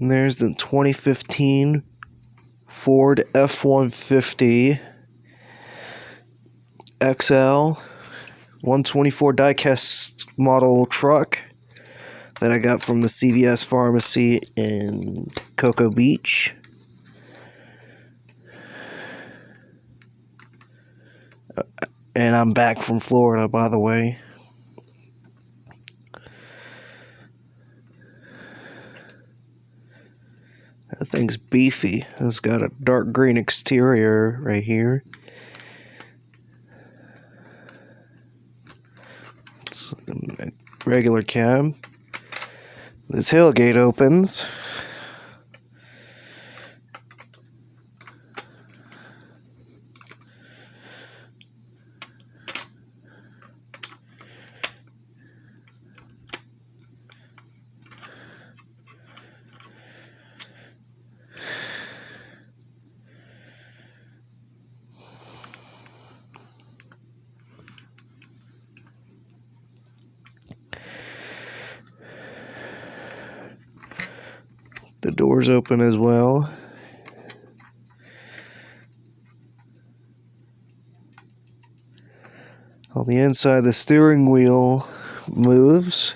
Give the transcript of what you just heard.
And there's the 2015 Ford F-150 XL 124 diecast model truck that I got from the CVS pharmacy in Cocoa Beach. And I'm back from Florida, by the way. That thing's beefy. It's got a dark green exterior right here. It's a regular cab. The tailgate opens. The doors open as well. On the inside, the steering wheel moves.